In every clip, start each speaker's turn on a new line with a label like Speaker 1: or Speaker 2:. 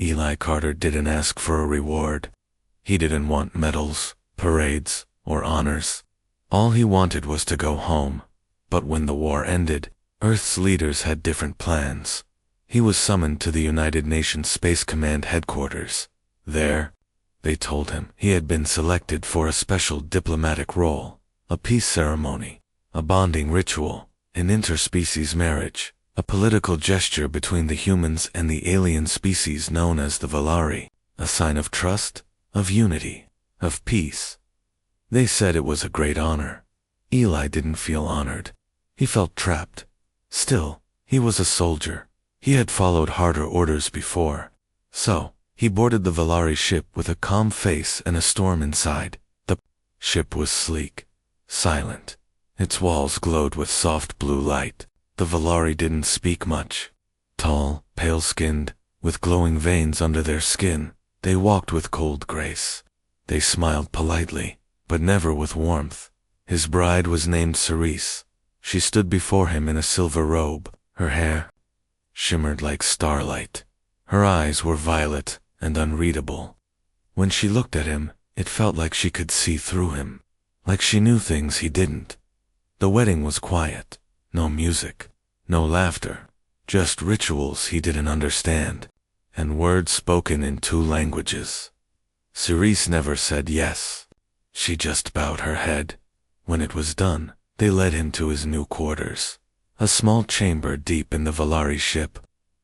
Speaker 1: Eli Carter didn't ask for a reward. He didn't want medals, parades, or honors. All he wanted was to go home. But when the war ended, Earth's leaders had different plans. He was summoned to the United Nations Space Command headquarters. There, they told him he had been selected for a special diplomatic role, a peace ceremony, a bonding ritual, an interspecies marriage, a political gesture between the humans and the alien species known as the Valari, a sign of trust, of unity, of peace. They said it was a great honor. Eli didn't feel honored. He felt trapped. Still, he was a soldier. He had followed harder orders before. So, he boarded the Valari ship with a calm face and a storm inside. The ship was sleek, silent. Its walls glowed with soft blue light. The Valari didn't speak much. Tall, pale-skinned, with glowing veins under their skin, they walked with cold grace. They smiled politely, but never with warmth. His bride was named Cerise. She stood before him in a silver robe. Her hair shimmered like starlight. Her eyes were violet and unreadable. When she looked at him, it felt like she could see through him, like she knew things he didn't. The wedding was quiet. No music, no laughter, just rituals he didn't understand, and words spoken in two languages. Cerise never said yes. She just bowed her head. When it was done, they led him to his new quarters, a small chamber deep in the Valari ship.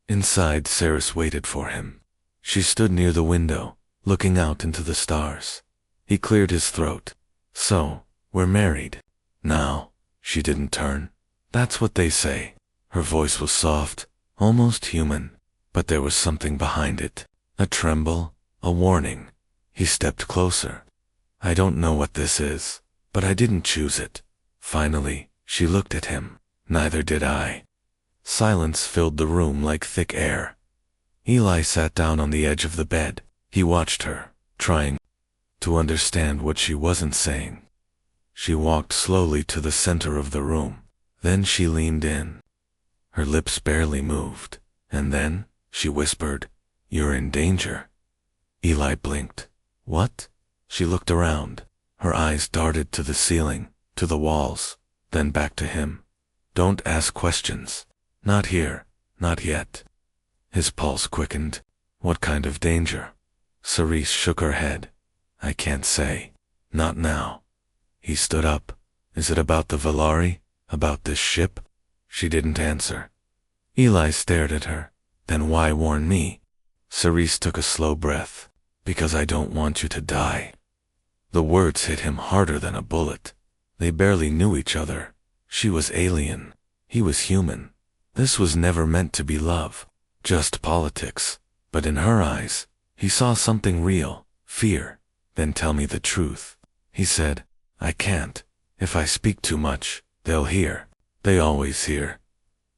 Speaker 1: Inside, Ceres waited for him. She stood near the window, looking out into the stars. He cleared his throat. So, we're married. Now. She didn't turn. That's what they say. Her voice was soft, almost human, but there was something behind it. A tremble, a warning. He stepped closer. I don't know what this is, but I didn't choose it. Finally, she looked at him. Neither did I. Silence filled the room like thick air. Eli sat down on the edge of the bed. He watched her, trying to understand what she wasn't saying. She walked slowly to the center of the room. Then she leaned in. Her lips barely moved, and then she whispered, "You're in danger." Eli blinked. What? She looked around. Her eyes darted to the ceiling, to the walls, then back to him. Don't ask questions. Not here, not yet. His pulse quickened. What kind of danger? Cerise shook her head. I can't say. Not now. He stood up. Is it about the Valari? About this ship? She didn't answer. Eli stared at her. Then why warn me? Cerise took a slow breath. Because I don't want you to die. The words hit him harder than a bullet. They barely knew each other. She was alien. He was human. This was never meant to be love. Just politics. But in her eyes, he saw something real. Fear. Then tell me the truth. He said, I can't. If I speak too much, they'll hear. They always hear.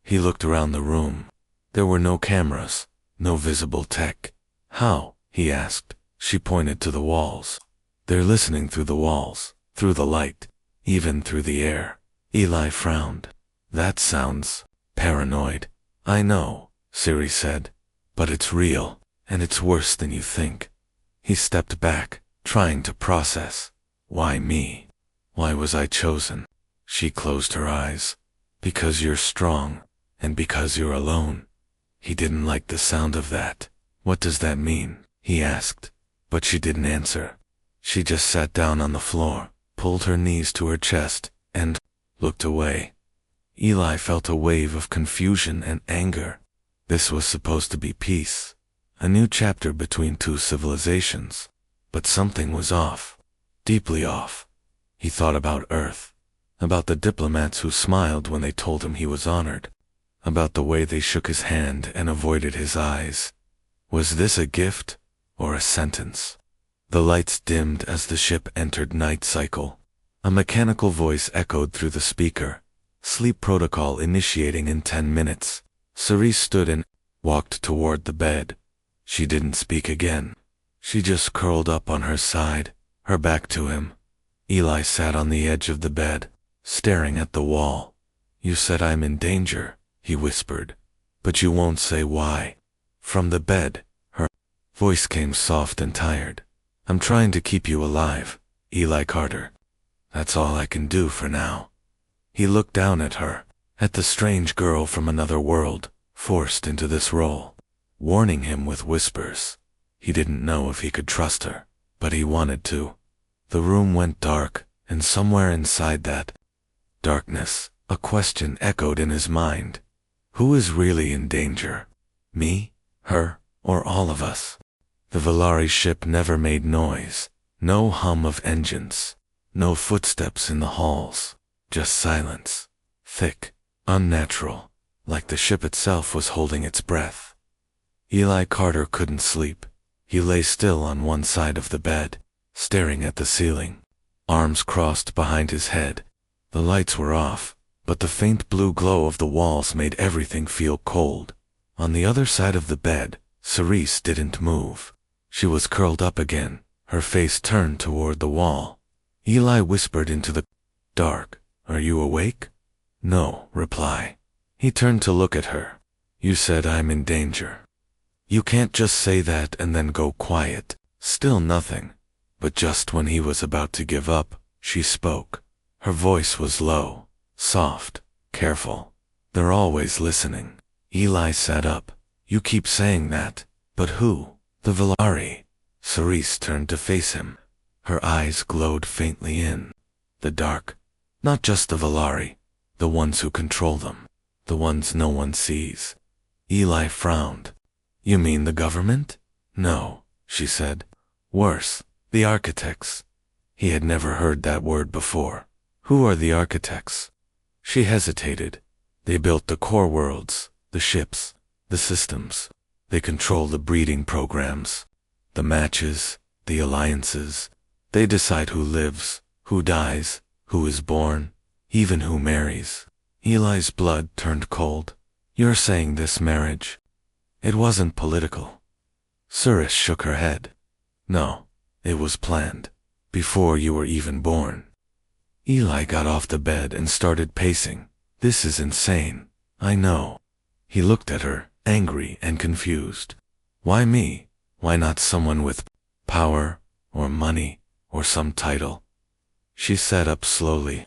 Speaker 1: He looked around the room. There were no cameras, no visible tech. How? He asked. She pointed to the walls. They're listening through the walls, through the light, even through the air. Eli frowned. That sounds paranoid. I know, Siri said. But it's real, and it's worse than you think. He stepped back, trying to process. Why me? Why was I chosen? She closed her eyes. Because you're strong, and because you're alone. He didn't like the sound of that. What does that mean? He asked. But she didn't answer. She just sat down on the floor, pulled her knees to her chest, and looked away. Eli felt a wave of confusion and anger. This was supposed to be peace, a new chapter between two civilizations. But something was off, deeply off. He thought about Earth, about the diplomats who smiled when they told him he was honored, about the way they shook his hand and avoided his eyes. Was this a gift or a sentence? The lights dimmed as the ship entered night cycle. A mechanical voice echoed through the speaker. Sleep protocol initiating in 10 minutes. Cerise stood and walked toward the bed. She didn't speak again. She just curled up on her side, her back to him. Eli sat on the edge of the bed, staring at the wall. You said I'm in danger, he whispered. But you won't say why. From the bed, her Voice came soft and tired. I'm trying to keep you alive, Eli Carter. That's all I can do for now. He looked down at her, at the strange girl from another world, forced into this role, warning him with whispers. He didn't know if he could trust her, but he wanted to. The room went dark, and somewhere inside that darkness, a question echoed in his mind. Who is really in danger? Me, her, or all of us? The Valari ship never made noise, no hum of engines, no footsteps in the halls, just silence, thick, unnatural, like the ship itself was holding its breath. Eli Carter couldn't sleep. He lay still on one side of the bed, staring at the ceiling, arms crossed behind his head. The lights were off, but the faint blue glow of the walls made everything feel cold. On the other side of the bed, Cerise didn't move. She was curled up again, her face turned toward the wall. Eli whispered into the dark, "Are you awake?" "No," reply. He turned to look at her. "You said I'm in danger. You can't just say that and then go quiet." Still nothing. But just when he was about to give up, she spoke. Her voice was low, soft, careful. "They're always listening." Eli sat up. "You keep saying that, but who?" "The Valari." Cerise turned to face him. Her eyes glowed faintly in the dark. "Not just the Valari, the ones who control them, the ones no one sees." Eli frowned. "You mean the government?" "No," she said. "Worse, the architects." He had never heard that word before. "Who are the architects?" She hesitated. "They built the core worlds, the ships, the systems. They control the breeding programs, the matches, the alliances. They decide who lives, who dies, who is born, even who marries." Eli's blood turned cold. "You're saying this marriage, it wasn't political?" Cerise shook her head. "No, it was planned, before you were even born." Eli got off the bed and started pacing. "This is insane. I know." He looked at her, angry and confused. "Why me? Why not someone with power, or money, or some title?" She sat up slowly.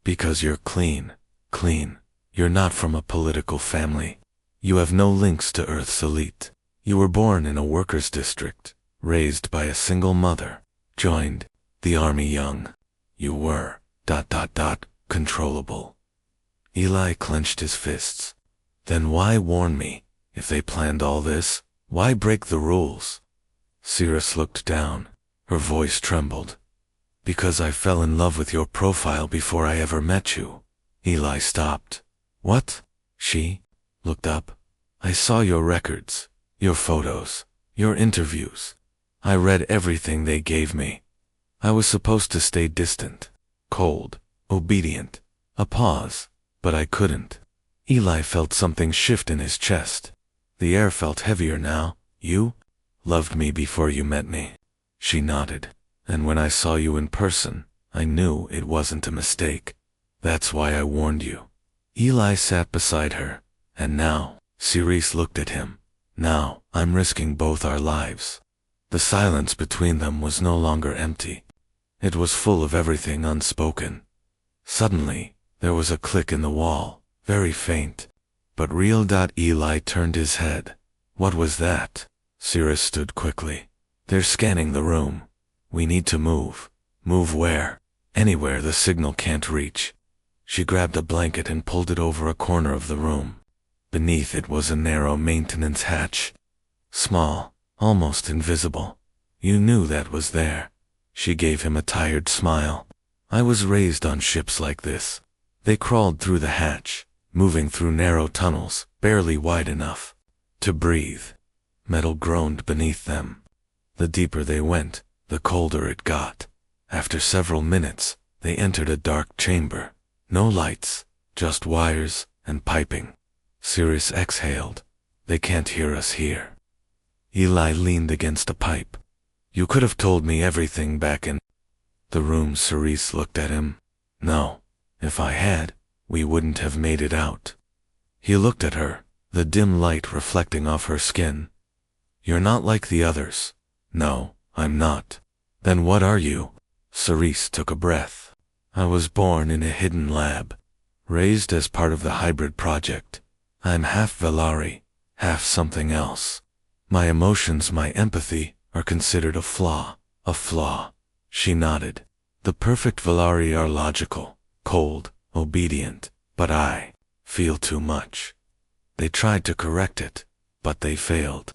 Speaker 1: "Because you're clean. Clean. You're not from a political family. You have no links to Earth's elite. You were born in a workers' district, raised by a single mother, joined the army young. You were, controllable." Eli clenched his fists. "Then why warn me? If they planned all this, why break the rules?" Cerise looked down. Her voice trembled. "Because I fell in love with your profile before I ever met you." Eli stopped. "What?" She looked up. "I saw your records, your photos, your interviews. I read everything they gave me. I was supposed to stay distant, cold, obedient. A pause, but I couldn't." Eli felt something shift in his chest. The air felt heavier now. "You loved me before you met me." She nodded. "And when I saw you in person, I knew it wasn't a mistake. That's why I warned you." Eli sat beside her. "And now," Cerise looked at him, "now, I'm risking both our lives." The silence between them was no longer empty. It was full of everything unspoken. Suddenly, there was a click in the wall, very faint, but real. Eli turned his head. "What was that?" Cerise stood quickly. "They're scanning the room. We need to move." "Move where?" "Anywhere the signal can't reach." She grabbed a blanket and pulled it over a corner of the room. Beneath it was a narrow maintenance hatch. Small, almost invisible. You knew that was there. She gave him a tired smile. "I was raised on ships like this." They crawled through the hatch, moving through narrow tunnels, barely wide enough to breathe. Metal groaned beneath them. The deeper they went, the colder it got. After several minutes, they entered a dark chamber. No lights, just wires and piping. Cerise exhaled. "They can't hear us here." Eli leaned against a pipe. "You could have told me everything back in the room." Cerise looked at him. "No. If I had, we wouldn't have made it out." He looked at her, the dim light reflecting off her skin. You're not like the others. No, I'm not. Then what are you? Cerise took a breath. I was born in a hidden lab, raised as part of the hybrid project. I'm half Valari, half something else. My emotions, my empathy, are considered a flaw. A flaw. She nodded. The perfect Valari are logical, cold, obedient, but I feel too much. They tried to correct it, but they failed.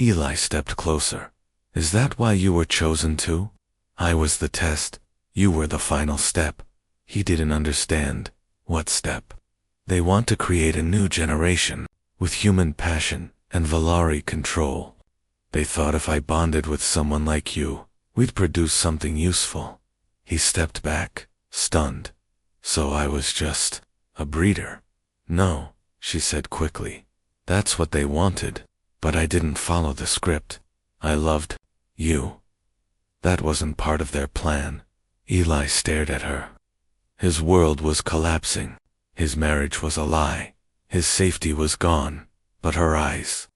Speaker 1: Eli stepped closer. Is that why you were chosen too? I was the test. You were the final step. He didn't understand. What step? They want to create a new generation, with human passion and Valari control. They thought if I bonded with someone like you, we'd produce something useful. He stepped back, stunned. So I was just a breeder. No, she said quickly. That's what they wanted, but I didn't follow the script. I loved you. That wasn't part of their plan. Eli stared at her. His world was collapsing. His marriage was a lie. His safety was gone. But her eyes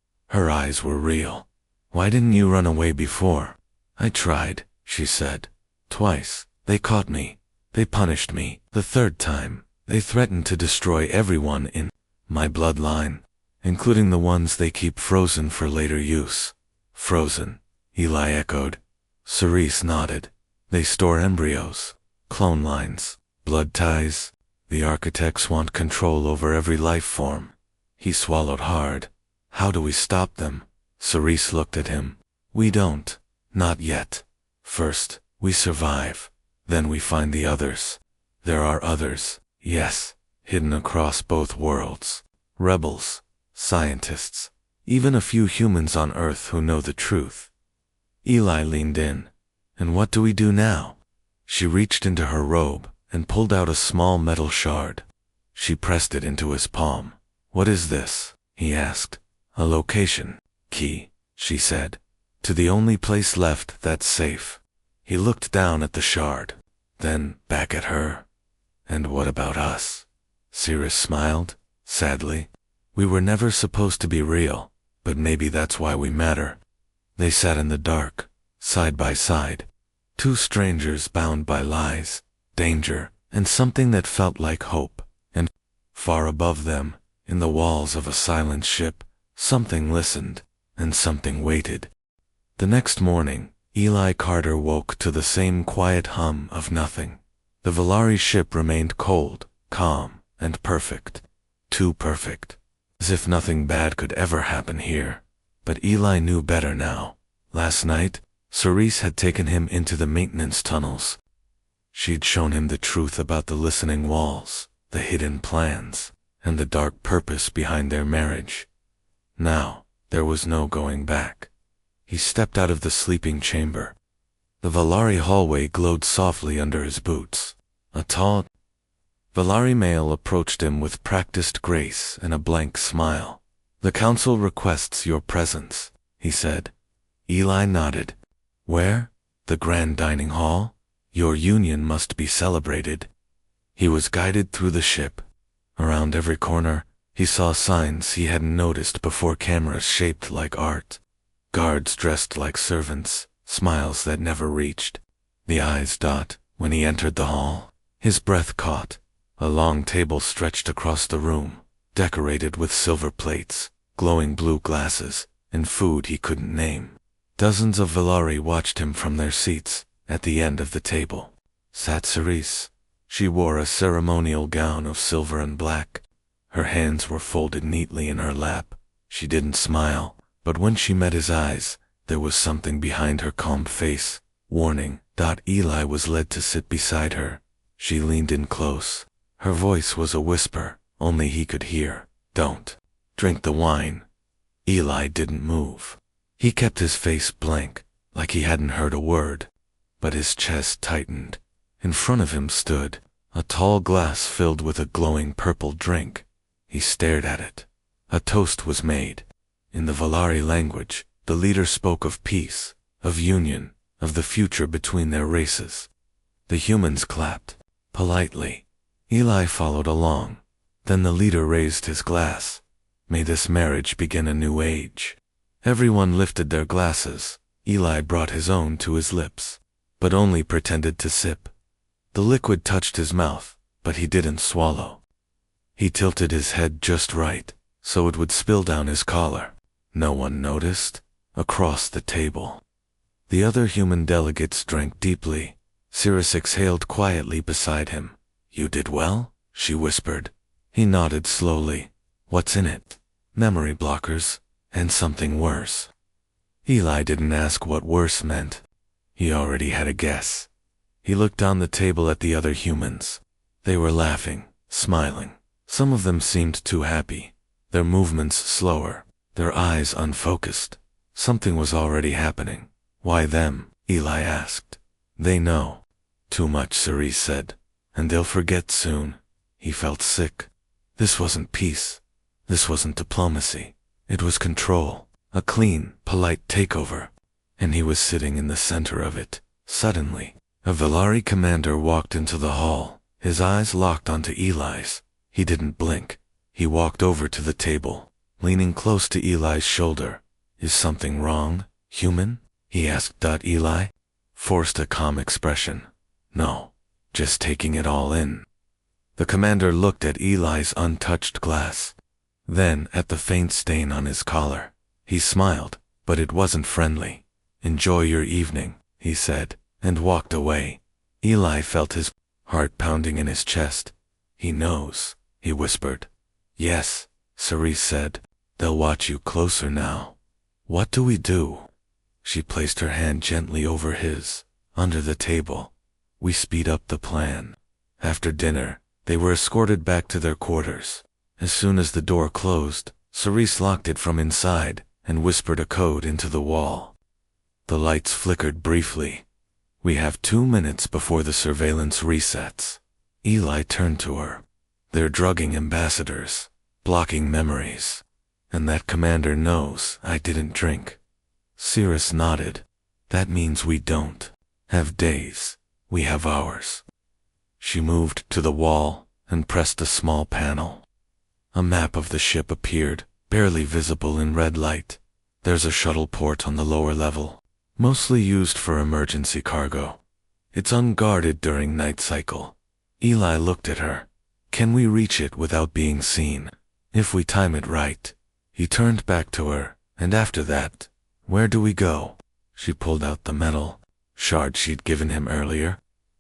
Speaker 1: were real. Why didn't you run away before? I tried, she said. Twice. They caught me. They punished me. The third time, they threatened to destroy everyone in my bloodline, including the ones they keep frozen for later use. Frozen, Eli echoed. Cerise nodded. They store embryos, clone lines, blood ties. The architects want control over every life form. He swallowed hard. How do we stop them? Cerise looked at him. We don't. Not yet. First, we survive. Then we find the others. There are others, yes, hidden across both worlds. Rebels, scientists, even a few humans on Earth who know the truth. Eli leaned in. And what do we do now? She reached into her robe and pulled out a small metal shard. She pressed it into his palm. What is this? He asked. A location key, she said. To the only place left that's safe. He looked down at the shard, then back at her. And what about us? Cirrus smiled, sadly. We were never supposed to be real, but maybe that's why we matter. They sat in the dark, side by side. Two strangers bound by lies, danger, and something that felt like hope. And far above them, in the walls of a silent ship, something listened, and something waited. The next morning, Eli Carter woke to the same quiet hum of nothing. The Valari ship remained cold, calm, and perfect. Too perfect. As if nothing bad could ever happen here. But Eli knew better now. Last night, Cerise had taken him into the maintenance tunnels. She'd shown him the truth about the listening walls, the hidden plans, and the dark purpose behind their marriage. Now, there was no going back. He stepped out of the sleeping chamber. The Valari hallway glowed softly under his boots. A tall Valari male approached him with practiced grace and a blank smile. The council requests your presence, he said. Eli nodded. Where? The grand dining hall? Your union must be celebrated. He was guided through the ship. Around every corner, he saw signs he hadn't noticed before, cameras shaped like art. Guards dressed like servants, smiles that never reached. The eyes dot. When he entered the hall, his breath caught. A long table stretched across the room, decorated with silver plates, glowing blue glasses, and food he couldn't name. Dozens of Valari watched him from their seats. At the end of the table sat Cerise. She wore a ceremonial gown of silver and black. Her hands were folded neatly in her lap. She didn't smile, but when she met his eyes, there was something behind her calm face. Warning. Eli was led to sit beside her. She leaned in close. Her voice was a whisper, only he could hear. Don't drink the wine. Eli didn't move. He kept his face blank, like he hadn't heard a word. But his chest tightened. In front of him stood a tall glass filled with a glowing purple drink. He stared at it. A toast was made. In the Valari language, the leader spoke of peace, of union, of the future between their races. The humans clapped, politely. Eli followed along. Then the leader raised his glass. May this marriage begin a new age. Everyone lifted their glasses. Eli brought his own to his lips, but only pretended to sip. The liquid touched his mouth, but he didn't swallow. He tilted his head just right, so it would spill down his collar. No one noticed. Across the table, the other human delegates drank deeply. Cirrus exhaled quietly beside him. "You did well?" she whispered. He nodded slowly. "What's in it?" "Memory blockers, and something worse." Eli didn't ask what worse meant. He already had a guess. He looked down the table at the other humans. They were laughing, smiling. Some of them seemed too happy, their movements slower, their eyes unfocused. Something was already happening. "Why them?" Eli asked. "They know." "Too much," Cerise said. "And they'll forget soon." He felt sick. This wasn't peace. This wasn't diplomacy. It was control. A clean, polite takeover. And he was sitting in the center of it. Suddenly, a Valari commander walked into the hall. His eyes locked onto Eli's. He didn't blink. He walked over to the table, leaning close to Eli's shoulder. "Is something wrong, human?" he asked. Eli forced a calm expression. "No, just taking it all in." The commander looked at Eli's untouched glass, then at the faint stain on his collar. He smiled, but it wasn't friendly. "Enjoy your evening," he said, and walked away. Eli felt his heart pounding in his chest. "He knows," he whispered. "Yes," Cerise said. "They'll watch you closer now." "What do we do?" She placed her hand gently over his, under the table. "We speed up the plan." After dinner, they were escorted back to their quarters. As soon as the door closed, Cerise locked it from inside and whispered a code into the wall. The lights flickered briefly. "We have 2 minutes before the surveillance resets." Eli turned to her. "They're drugging ambassadors, blocking memories. And that commander knows I didn't drink." Cirrus nodded. "That means we don't have days. We have hours." She moved to the wall and pressed a small panel. A map of the ship appeared, barely visible in red light. "There's a shuttle port on the lower level, mostly used for emergency cargo. It's unguarded during night cycle." Eli looked at her. "Can we reach it without being seen?" "If we time it right." He turned back to her. "And after that, where do we go?" She pulled out the metal shard she'd given him earlier.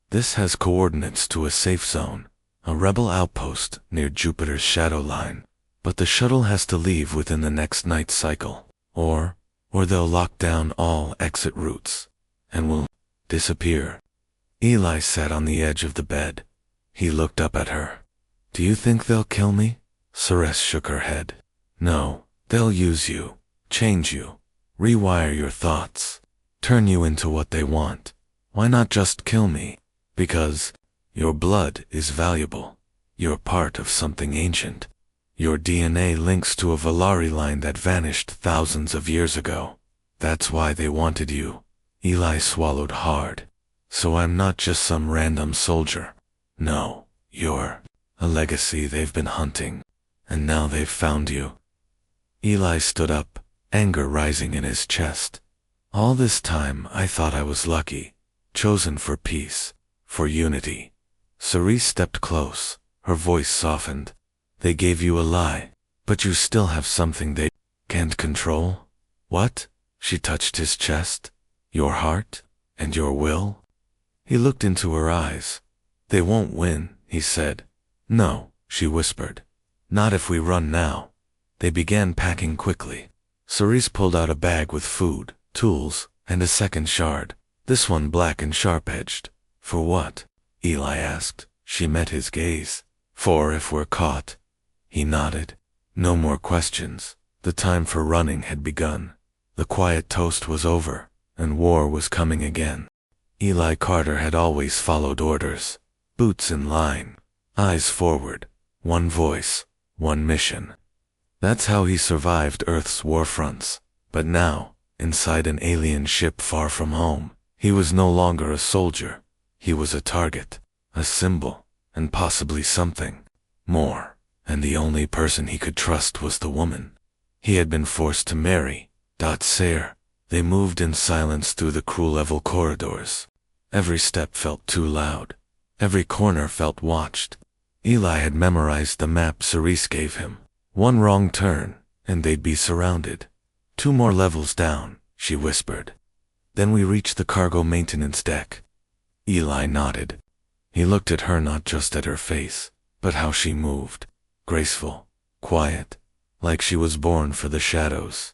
Speaker 1: "This has coordinates to a safe zone, a rebel outpost near Jupiter's shadow line. But the shuttle has to leave within the next night cycle, or they'll lock down all exit routes, and will disappear." Eli sat on the edge of the bed. He looked up at her. "Do you think they'll kill me?" Ceres shook her head. "No, they'll use you, change you, rewire your thoughts, turn you into what they want. Why not just kill me? Because your blood is valuable. You're part of something ancient. Your DNA links to a Valari line that vanished thousands of years ago. That's why they wanted you." Eli swallowed hard. "So I'm not just some random soldier. No, you're a legacy they've been hunting, and now they've found you." Eli stood up, anger rising in his chest. "All this time I thought I was lucky, chosen for peace, for unity." Cerise stepped close, her voice softened. "They gave you a lie, but you still have something they can't control." "What?" She touched his chest. "Your heart and your will." He looked into her eyes. "They won't win," he said. "No," she whispered. "Not if we run now." They began packing quickly. Cerise pulled out a bag with food, tools, and a second shard, this one black and sharp-edged. "For what?" Eli asked. She met his gaze. "For if we're caught." He nodded. No more questions. The time for running had begun. The quiet toast was over, and war was coming again. Eli Carter had always followed orders. Boots in line, eyes forward, one voice, one mission. That's how he survived Earth's war fronts. But now, inside an alien ship far from home, he was no longer a soldier. He was a target, a symbol, and possibly something more. And the only person he could trust was the woman he had been forced to marry, Sare. They moved in silence through the crew-level corridors. Every step felt too loud. Every corner felt watched. Eli had memorized the map Cerise gave him. One wrong turn, and they'd be surrounded. 2 more levels down, she whispered. Then we reached the cargo maintenance deck. Eli nodded. He looked at her, not just at her face, but how she moved. Graceful, quiet, like she was born for the shadows.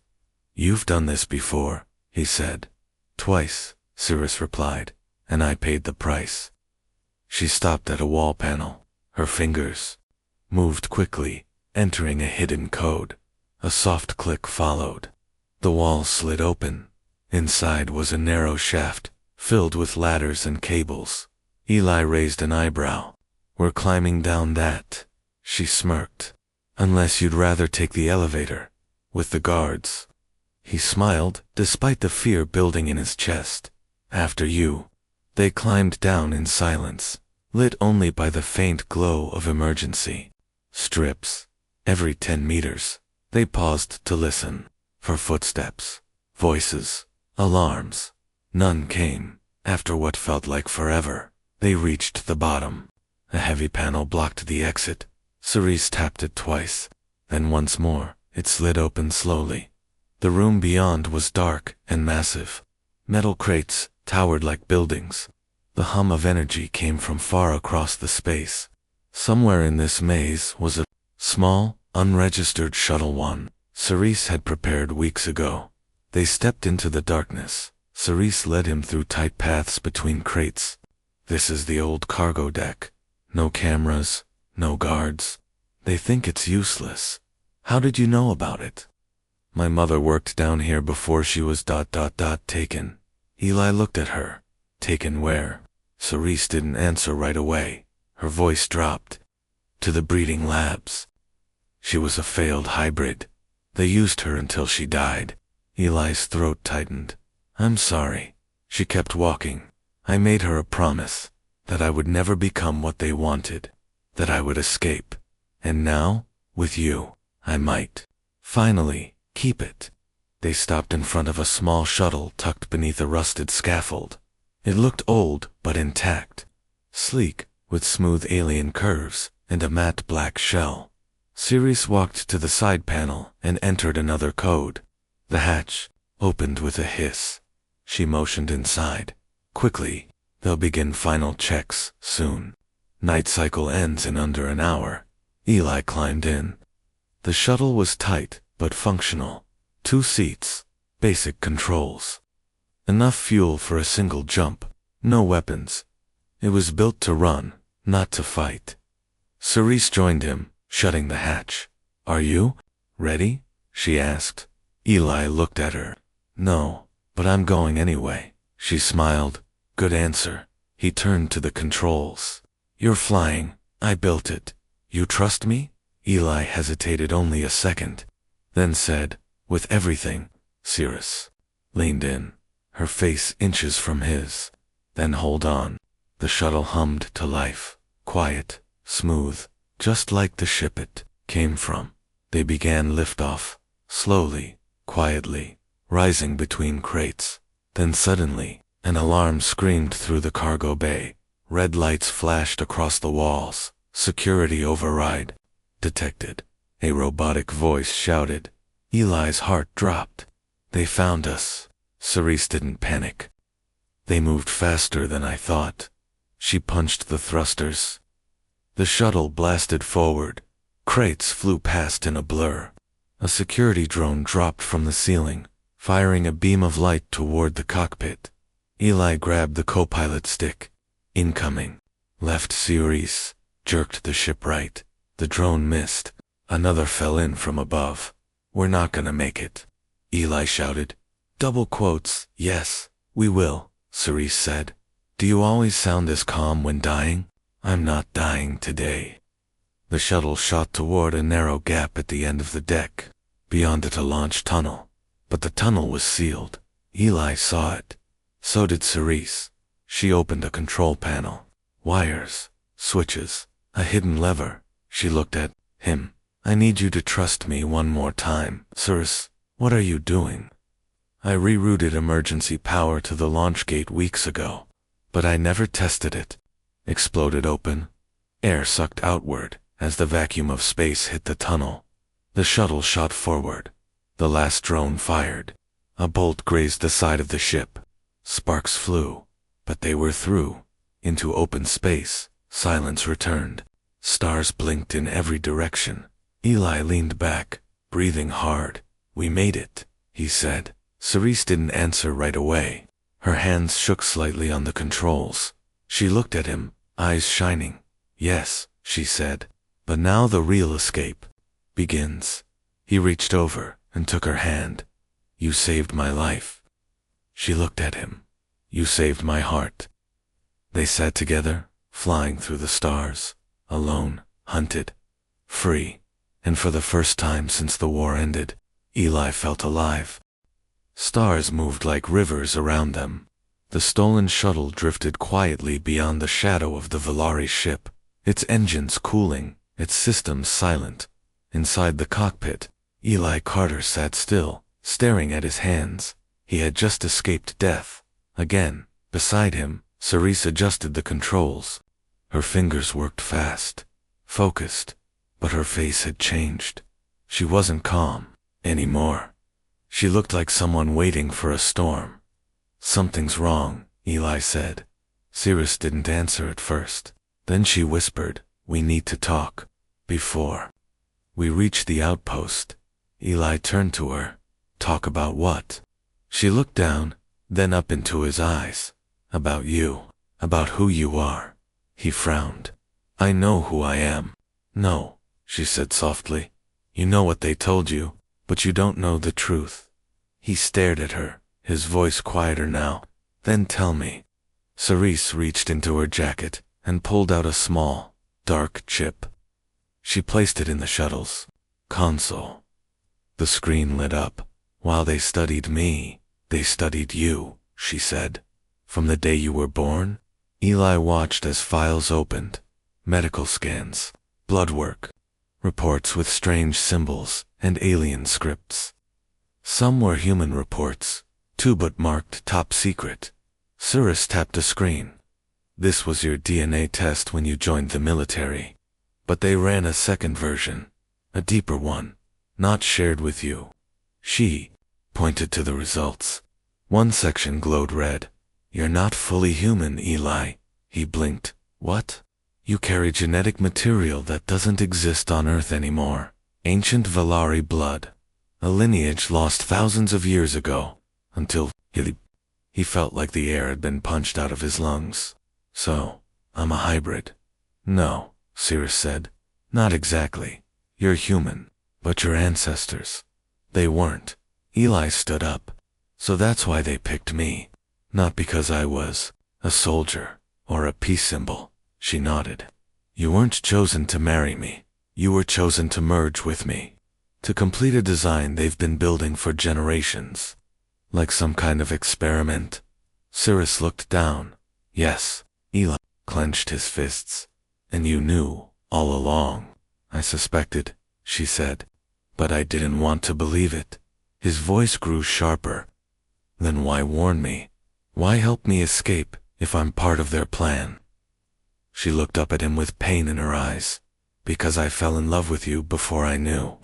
Speaker 1: You've done this before, he said. Twice, Cerise replied, and I paid the price. She stopped at a wall panel. Her fingers moved quickly, entering a hidden code. A soft click followed. The wall slid open. Inside was a narrow shaft, filled with ladders and cables. Eli raised an eyebrow. We're climbing down that, she smirked. Unless you'd rather take the elevator, with the guards. He smiled, despite the fear building in his chest. After you. They climbed down in silence, lit only by the faint glow of emergency strips. Every 10 meters, they paused to listen, for footsteps, voices, alarms. None came. After what felt like forever, they reached the bottom. A heavy panel blocked the exit. Cerise tapped it twice. Then once more, it slid open slowly. The room beyond was dark and massive. Metal crates towered like buildings. The hum of energy came from far across the space. Somewhere in this maze was a small, unregistered shuttle one. Cerise had prepared weeks ago. They stepped into the darkness. Cerise led him through tight paths between crates. This is the old cargo deck. No cameras, no guards. They think it's useless. How did you know about it? My mother worked down here before she was taken. Eli looked at her. Taken where? Cerise didn't answer right away. Her voice dropped. To the breeding labs. She was a failed hybrid. They used her until she died. Eli's throat tightened. I'm sorry. She kept walking. I made her a promise. That I would never become what they wanted. That I would escape. And now, with you, I might. Finally, keep it. They stopped in front of a small shuttle tucked beneath a rusted scaffold. It looked old, but intact. Sleek, with smooth alien curves, and a matte black shell. Cerise walked to the side panel and entered another code. The hatch opened with a hiss. She motioned inside. Quickly, they'll begin final checks soon. Night cycle ends in under an hour. Eli climbed in. The shuttle was tight, but functional. 2 seats, basic controls. Enough fuel for a single jump, no weapons. It was built to run, not to fight. Cerise joined him, shutting the hatch. Are you ready? She asked. Eli looked at her. No, but I'm going anyway. She smiled. Good answer. He turned to the controls. You're flying. I built it. You trust me? Eli hesitated only a second, then said, with everything. Cerise leaned in, her face inches from his. Then hold on. The shuttle hummed to life, quiet, smooth, just like the ship it came from. They began liftoff, slowly, quietly, rising between crates. Then suddenly, an alarm screamed through the cargo bay. Red lights flashed across the walls. Security override detected. A robotic voice shouted. Eli's heart dropped. They found us. Cerise didn't panic. They moved faster than I thought. She punched the thrusters. The shuttle blasted forward. Crates flew past in a blur. A security drone dropped from the ceiling, firing a beam of light toward the cockpit. Eli grabbed the co-pilot stick. Incoming. Left Cerise. Jerked the ship right. The drone missed. Another fell in from above. We're not gonna make it. Eli shouted. Double quotes. Yes, we will, Cerise said. Do you always sound this calm when dying? I'm not dying today. The shuttle shot toward a narrow gap at the end of the deck. Beyond it a launch tunnel. But the tunnel was sealed. Eli saw it. So did Cerise. She opened a control panel. Wires. Switches. A hidden lever. She looked at him. I need you to trust me one more time. Cerise, what are you doing? I rerouted emergency power to the launch gate weeks ago, but I never tested it. Exploded open. Air sucked outward as the vacuum of space hit the tunnel. The shuttle shot forward. The last drone fired. A bolt grazed the side of the ship. Sparks flew, but they were through. Into open space, silence returned. Stars blinked in every direction. Eli leaned back, breathing hard. "We made it," he said. Cerise didn't answer right away. Her hands shook slightly on the controls. She looked at him, eyes shining. "Yes," she said, "but now the real escape begins." He reached over and took her hand. "You saved my life." She looked at him. "You saved my heart." They sat together, flying through the stars, alone, hunted, free, and for the first time since the war ended, Eli felt alive. Stars moved like rivers around them. The stolen shuttle drifted quietly beyond the shadow of the Valari ship, its engines cooling, its systems silent. Inside the cockpit, Eli Carter sat still, staring at his hands. He had just escaped death. Again, beside him, Cerise adjusted the controls. Her fingers worked fast, focused, but her face had changed. She wasn't calm anymore. She looked like someone waiting for a storm. "Something's wrong," Eli said. Cerise didn't answer at first. Then she whispered, "We need to talk. Before we reach the outpost." Eli turned to her. "Talk about what?" She looked down, then up into his eyes. "About you. About who you are." He frowned. "I know who I am." "No," she said softly. "You know what they told you, but you don't know the truth." He stared at her, his voice quieter now. "Then tell me." Cerise reached into her jacket and pulled out a small, dark chip. She placed it in the shuttle's console. The screen lit up. "While they studied me, they studied you," she said. "From the day you were born?" Eli watched as files opened. Medical scans, blood work, reports with strange symbols and alien scripts. Some were human reports, two but marked top secret. Cerise tapped a screen. "This was your DNA test when you joined the military. But they ran a second version, a deeper one, not shared with you." She pointed to the results. One section glowed red. "You're not fully human, Eli." He blinked. "What?" "You carry genetic material that doesn't exist on Earth anymore. Ancient Valari blood. A lineage lost thousands of years ago, until he felt like the air had been punched out of his lungs. "So, I'm a hybrid." "No," Cerise said. "Not exactly. You're human, but your ancestors, they weren't." Eli stood up. "So that's why they picked me. Not because I was a soldier or a peace symbol." She nodded. "You weren't chosen to marry me. You were chosen to merge with me, to complete a design they've been building for generations. Like some kind of experiment." Cerise looked down. "Yes." Eli clenched his fists. "And you knew all along." "I suspected," she said, "but I didn't want to believe it." His voice grew sharper. "Then why warn me? Why help me escape if I'm part of their plan?" She looked up at him with pain in her eyes. "Because I fell in love with you before I knew."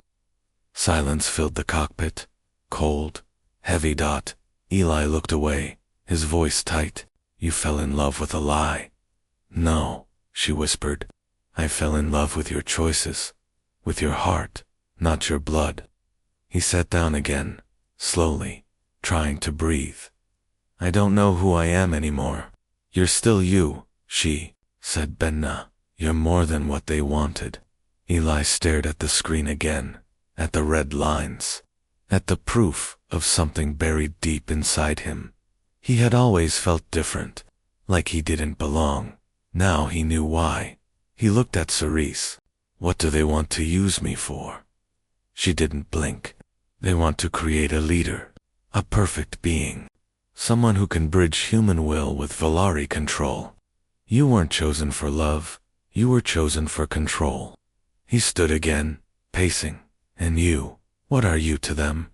Speaker 1: Silence filled the cockpit. Cold, heavy dot. Eli looked away, his voice tight. "You fell in love with a lie." "No," she whispered. "I fell in love with your choices, with your heart, not your blood." He sat down again, slowly, trying to breathe. "I don't know who I am anymore." "You're still you," she said. "Benna, you're more than what they wanted." Eli stared at the screen again, at the red lines, at the proof of something buried deep inside him. He had always felt different, like he didn't belong. Now he knew why. He looked at Cerise. "What do they want to use me for?" She didn't blink. "They want to create a leader, a perfect being, someone who can bridge human will with Valari control. You weren't chosen for love, you were chosen for control." He stood again, pacing. "And you, what are you to them?"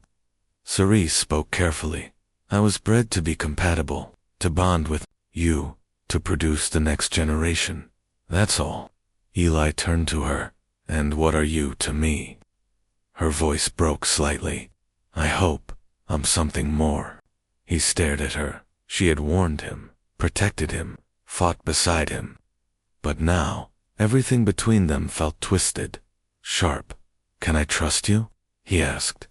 Speaker 1: Cerise spoke carefully. I was bred to be compatible, to bond with you, to produce the next generation. That's all. Eli turned to her. And what are you to me? Her voice broke slightly. I hope I'm something more. He stared at her. She had warned him, protected him, fought beside him. But now, everything between them felt twisted, sharp. Can I trust you? He asked.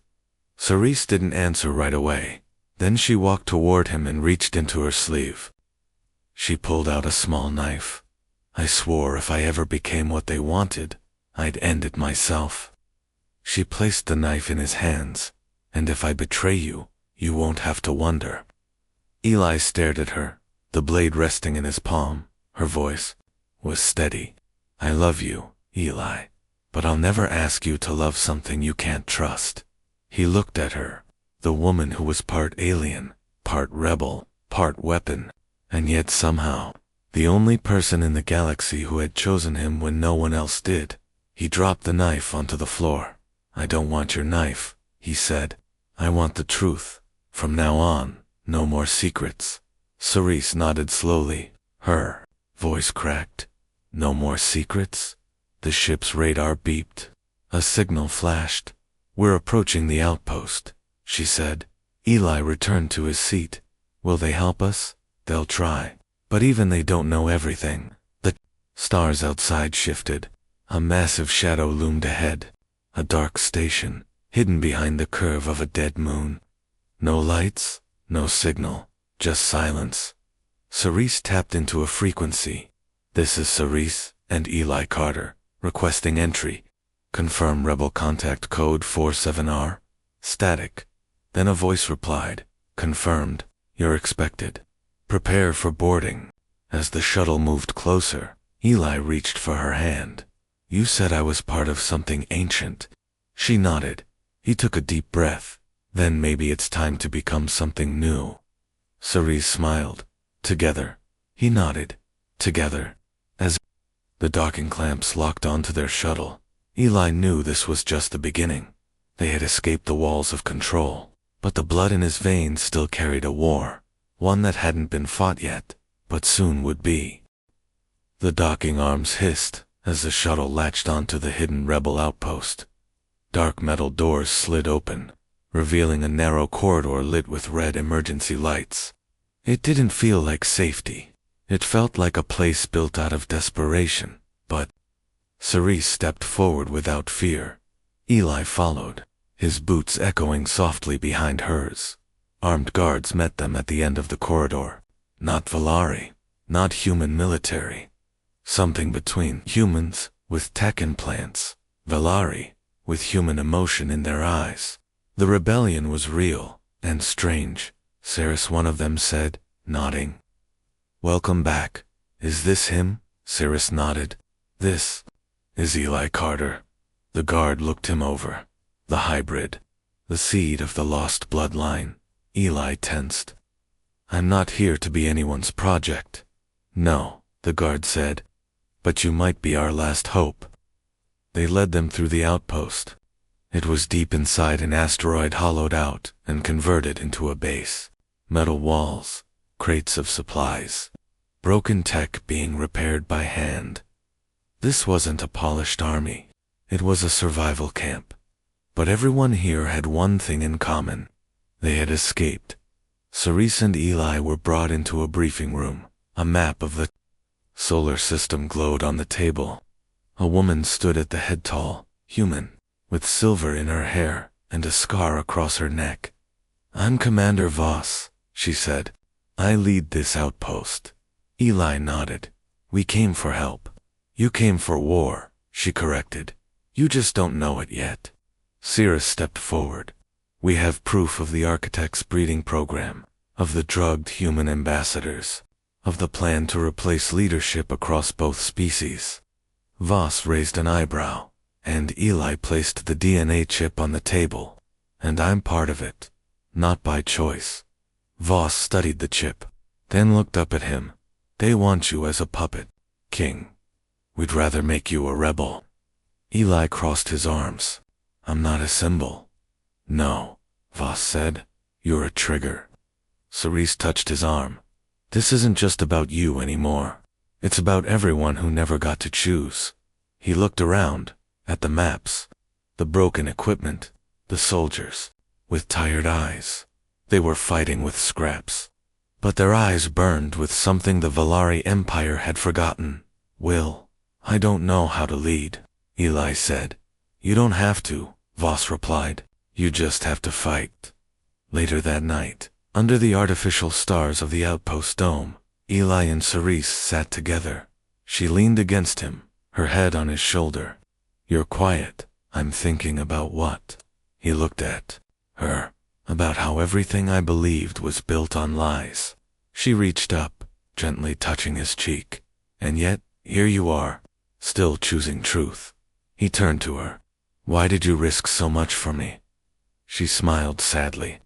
Speaker 1: Cerise didn't answer right away. Then she walked toward him and reached into her sleeve. She pulled out a small knife. I swore if I ever became what they wanted, I'd end it myself. She placed the knife in his hands. And if I betray you, you won't have to wonder. Eli stared at her, the blade resting in his palm. Her voice was steady. I love you, Eli, but I'll never ask you to love something you can't trust. He looked at her, the woman who was part alien, part rebel, part weapon, and yet somehow, the only person in the galaxy who had chosen him when no one else did. He dropped the knife onto the floor. I don't want your knife, he said. I want the truth. From now on, no more secrets. Cerise nodded slowly. Her voice cracked. No more secrets? The ship's radar beeped. A signal flashed. We're approaching the outpost, she said. Eli returned to his seat. Will they help us? They'll try. But even they don't know everything. The stars outside shifted. A massive shadow loomed ahead. A dark station, hidden behind the curve of a dead moon. No lights, no signal, just silence. Cerise tapped into a frequency. This is Cerise and Eli Carter, requesting entry. Confirm Rebel Contact Code 47R. Static. Then a voice replied. Confirmed. You're expected. Prepare for boarding. As the shuttle moved closer, Eli reached for her hand. You said I was part of something ancient. She nodded. He took a deep breath. Then maybe it's time to become something new. Cerise smiled. Together. He nodded. Together. As the docking clamps locked onto their shuttle, Eli knew this was just the beginning. They had escaped the walls of control, but the blood in his veins still carried a war. One that hadn't been fought yet, but soon would be. The docking arms hissed as the shuttle latched onto the hidden rebel outpost. Dark metal doors slid open, revealing a narrow corridor lit with red emergency lights. It didn't feel like safety. It felt like a place built out of desperation, but Cerise stepped forward without fear. Eli followed, his boots echoing softly behind hers. Armed guards met them at the end of the corridor. Not Valari, not human military. Something between humans, with tech implants. Valari, with human emotion in their eyes. The rebellion was real, and strange, Ceres one of them said, nodding. Welcome back. Is this him? Ceres nodded. This is Eli Carter. The guard looked him over. The hybrid. The seed of the lost bloodline. Eli tensed. I'm not here to be anyone's project. No, the guard said. But you might be our last hope. They led them through the outpost. It was deep inside an asteroid hollowed out and converted into a base. Metal walls, crates of supplies, broken tech being repaired by hand. This wasn't a polished army. It was a survival camp. But everyone here had one thing in common. They had escaped. Cerise and Eli were brought into a briefing room. A map of the solar system glowed on the table. A woman stood at the head, tall, human, with silver in her hair and a scar across her neck. I'm Commander Voss, she said. I lead this outpost. Eli nodded. We came for help. You came for war, she corrected. You just don't know it yet. Ceres stepped forward. We have proof of the architect's breeding program, of the drugged human ambassadors, of the plan to replace leadership across both species. Voss raised an eyebrow, and Eli placed the DNA chip on the table. And I'm part of it. Not by choice. Voss studied the chip, then looked up at him. They want you as a puppet, King. We'd rather make you a rebel. Eli crossed his arms. I'm not a symbol. No, Voss said. You're a trigger. Cerise touched his arm. This isn't just about you anymore. It's about everyone who never got to choose. He looked around, at the maps, the broken equipment, the soldiers, with tired eyes. They were fighting with scraps. But their eyes burned with something the Valari Empire had forgotten. Will, I don't know how to lead, Eli said. You don't have to, Voss replied. You just have to fight. Later that night, under the artificial stars of the outpost dome, Eli and Cerise sat together. She leaned against him, her head on his shoulder. You're quiet. I'm thinking about what? He looked at her. About how everything I believed was built on lies. She reached up, gently touching his cheek. And yet, here you are, still choosing truth. He turned to her. Why did you risk so much for me? She smiled sadly.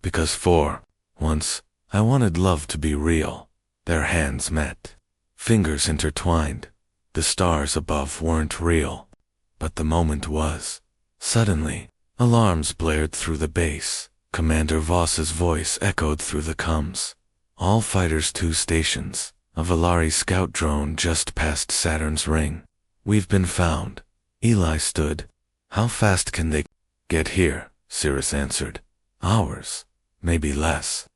Speaker 1: Because for once, I wanted love to be real. Their hands met. Fingers intertwined. The stars above weren't real. But the moment was. Suddenly, alarms blared through the base. Commander Voss's voice echoed through the comms. All fighters 2 stations. A Valari scout drone just past Saturn's ring. We've been found. Eli stood. How fast can they get here? Cirrus answered. Hours. Maybe less.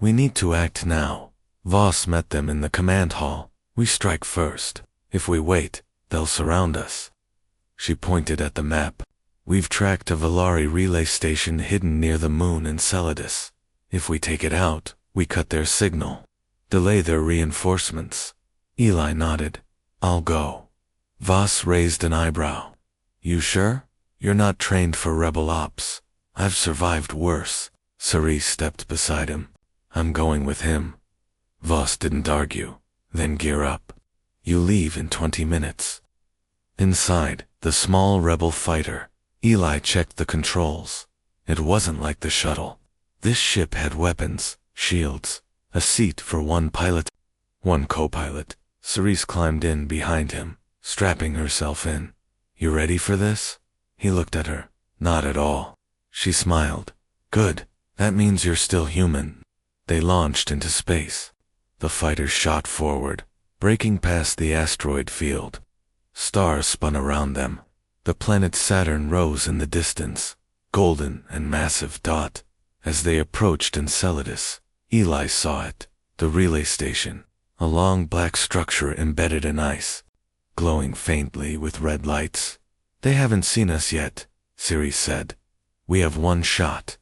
Speaker 1: We need to act now. Voss met them in the command hall. We strike first. If we wait, they'll surround us. She pointed at the map. We've tracked a Valari relay station hidden near the moon in Celadus. If we take it out, we cut their signal. Delay their reinforcements. Eli nodded. I'll go. Voss raised an eyebrow. You sure? You're not trained for rebel ops. I've survived worse. Cerise stepped beside him. I'm going with him. Voss didn't argue. Then gear up. You leave in 20 minutes. Inside, the small rebel fighter, Eli checked the controls. It wasn't like the shuttle. This ship had weapons, shields, a seat for one pilot, one co-pilot. Cerise climbed in behind him, strapping herself in. You ready for this? He looked at her. Not at all. She smiled. Good. That means you're still human. They launched into space. The fighter shot forward, breaking past the asteroid field. Stars spun around them. The planet Saturn rose in the distance, golden and massive dot. As they approached Enceladus, Eli saw it, the relay station, a long black structure embedded in ice, glowing faintly with red lights. They haven't seen us yet, Ceres said. We have one shot.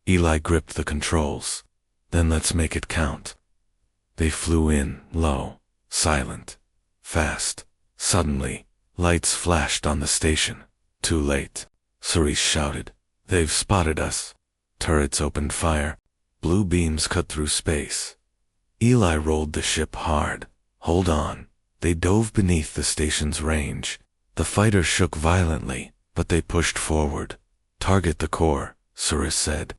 Speaker 1: Eli gripped the controls. Then let's make it count. They flew in, low, silent, fast. Suddenly, lights flashed on the station. Too late. Cerise shouted. They've spotted us. Turrets opened fire. Blue beams cut through space. Eli rolled the ship hard. Hold on. They dove beneath the station's range. The fighter shook violently, but they pushed forward. Target the core, Cerise said.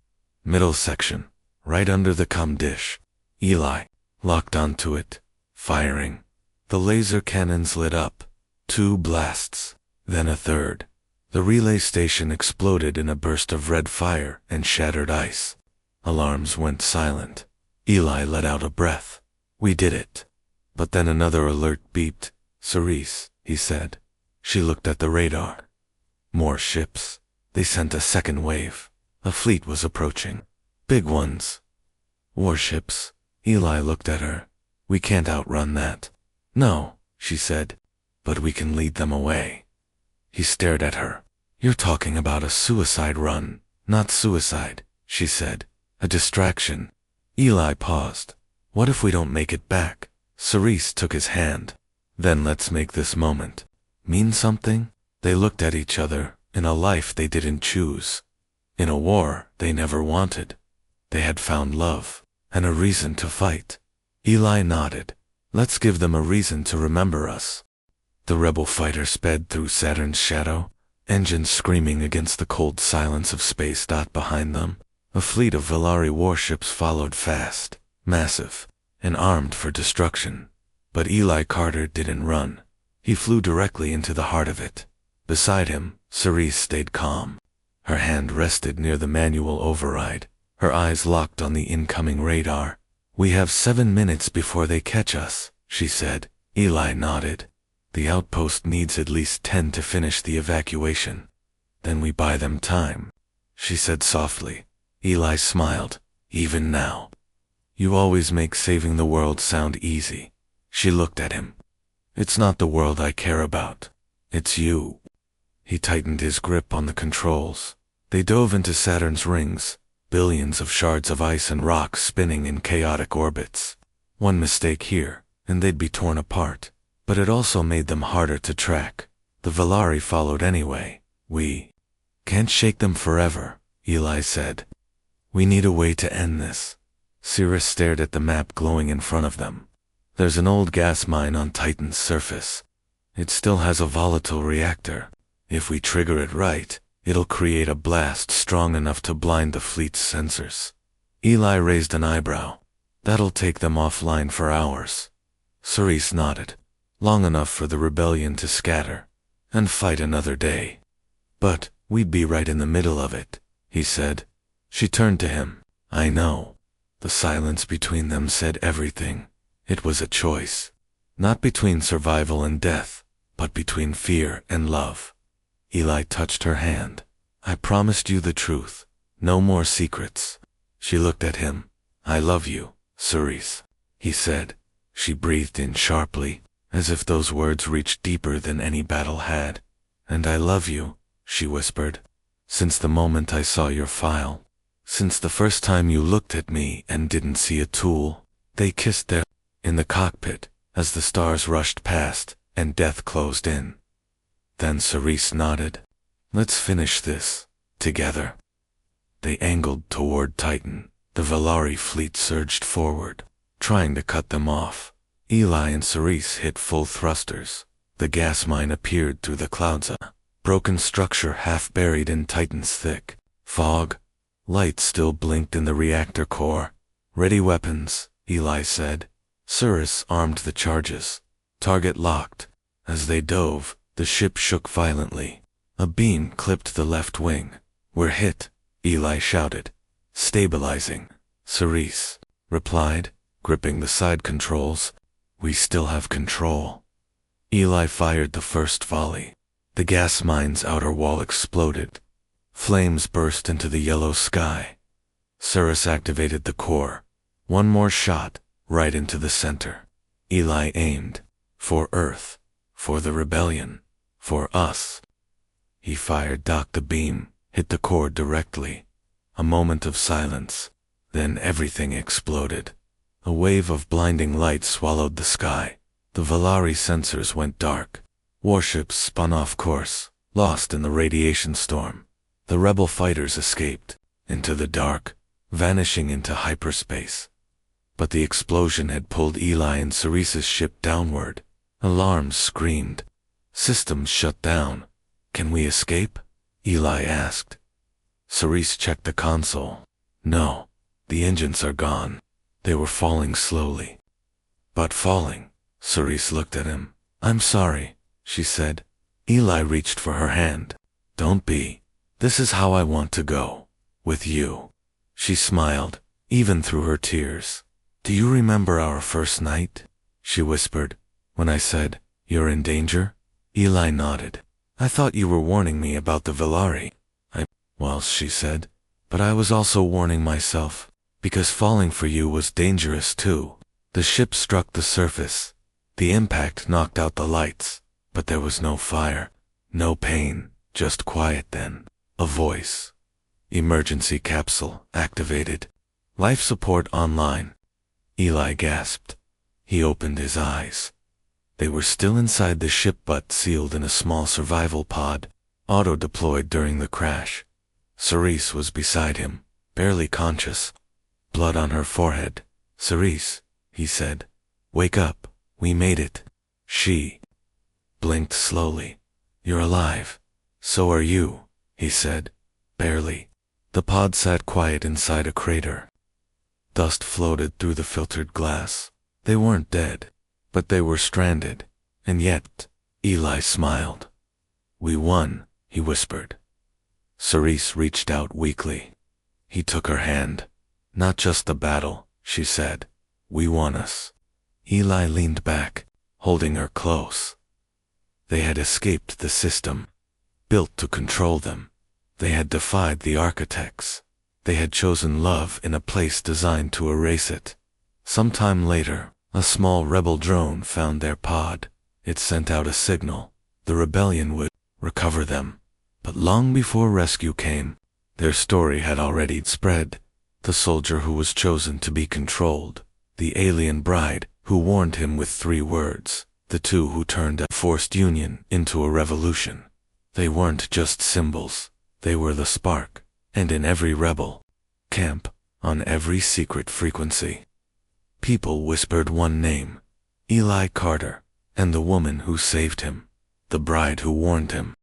Speaker 1: Middle section, right under the comm dish. Eli locked onto it, firing. The laser cannons lit up. 2 blasts, then a third. The relay station exploded in a burst of red fire and shattered ice. Alarms went silent. Eli let out a breath. We did it. But then another alert beeped. Cerise, he said. She looked at the radar. More ships. They sent a second wave. A fleet was approaching. Big ones. Warships. Eli looked at her. We can't outrun that. No, she said. But we can lead them away. He stared at her. You're talking about a suicide run, not suicide, she said. A distraction. Eli paused. What if we don't make it back? Cerise took his hand. Then let's make this moment mean something? They looked at each other in a life they didn't choose. In a war they never wanted. They had found love and a reason to fight. Eli nodded. Let's give them a reason to remember us. The rebel fighter sped through Saturn's shadow, engines screaming against the cold silence of space. Behind them, a fleet of Valari warships followed fast, massive, and armed for destruction. But Eli Carter didn't run. He flew directly into the heart of it. Beside him, Cerise stayed calm. Her hand rested near the manual override, Her eyes locked on the incoming radar. "We have 7 minutes before they catch us," she said. Eli nodded. "The outpost needs at least 10 to finish the evacuation. Then we buy them time," she said softly. Eli smiled. "Even now. You always make saving the world sound easy." She looked at him. "It's not the world I care about. It's you." He tightened his grip on the controls. They dove into Saturn's rings, billions of shards of ice and rock spinning in chaotic orbits. One mistake here, and they'd be torn apart. But it also made them harder to track. The Valari followed anyway. "We can't shake them forever," Eli said. "We need a way to end this." Cirrus stared at the map glowing in front of them. "There's an old gas mine on Titan's surface. It still has a volatile reactor. If we trigger it right, it'll create a blast strong enough to blind the fleet's sensors." Eli raised an eyebrow. "That'll take them offline for hours." Cerise nodded. "Long enough for the rebellion to scatter and fight another day. But we'd be right in the middle of it," he said. She turned to him. "I know." The silence between them said everything. It was a choice. Not between survival and death, but between fear and love. Eli touched her hand. "I promised you the truth. No more secrets." She looked at him. "I love you, Cerise," he said. She breathed in sharply, as if those words reached deeper than any battle had. "And I love you," she whispered, "since the moment I saw your file. Since the first time you looked at me and didn't see a tool." They kissed there, in the cockpit, as the stars rushed past and death closed in. Then Cerise nodded. "Let's finish this, together." They angled toward Titan. The Valari fleet surged forward, trying to cut them off. Eli and Cerise hit full thrusters. The gas mine appeared through the clouds, a broken structure half buried in Titan's thick fog. Lights still blinked in the reactor core. "Ready weapons," Eli said. Cerise armed the charges. Target locked. As they dove, the ship shook violently. A beam clipped the left wing. "We're hit," Eli shouted. "Stabilizing," Cerise replied, gripping the side controls. "We still have control." Eli fired the first volley. The gas mine's outer wall exploded. Flames burst into the yellow sky. Cerise activated the core. One more shot, right into the center. Eli aimed. For Earth. For the rebellion. For us. He fired. The beam hit the core directly. A moment of silence. Then everything exploded. A wave of blinding light swallowed the sky. The Valari sensors went dark. Warships spun off course, lost in the radiation storm. The rebel fighters escaped, into the dark, vanishing into hyperspace. But the explosion had pulled Eli and Cerise's ship downward. Alarms screamed. Systems shut down. "Can we escape?" Eli asked. Cerise checked the console. "No, the engines are gone." They were falling slowly. "But falling." Cerise looked at him. "I'm sorry," she said. Eli reached for her hand. "Don't be. This is how I want to go. With you." She smiled, even through her tears. "Do you remember our first night?" she whispered. "When I said, 'You're in danger'?" Eli nodded. "I thought you were warning me about the Valari." "Well," she said, "but I was also warning myself, because falling for you was dangerous too." The ship struck the surface. The impact knocked out the lights, but there was no fire, no pain, just quiet. Then a voice. "Emergency capsule activated. Life support online." Eli gasped. He opened his eyes. They were still inside the ship but sealed in a small survival pod, auto-deployed during the crash. Cerise was beside him, barely conscious, blood on her forehead. "Cerise," he said, "wake up, we made it." She blinked slowly. "You're alive." "So are you," he said, barely. The pod sat quiet inside a crater. Dust floated through the filtered glass. They weren't dead, but they were stranded. And yet, Eli smiled. "We won," he whispered. Cerise reached out weakly. He took her hand. Not just the battle, she said. We won us. Eli leaned back, holding her close. They had escaped the system, built to control them. They had defied the architects. They had chosen love in a place designed to erase it. Sometime later, a small rebel drone found their pod. It sent out a signal. The rebellion would recover them. But long before rescue came, their story had already spread. The soldier who was chosen to be controlled. The alien bride who warned him with 3 words. The two who turned a forced union into a revolution. They weren't just symbols. They were the spark. And in every rebel camp, on every secret frequency, people whispered one name. Eli Carter. And the woman who saved him. The bride who warned him.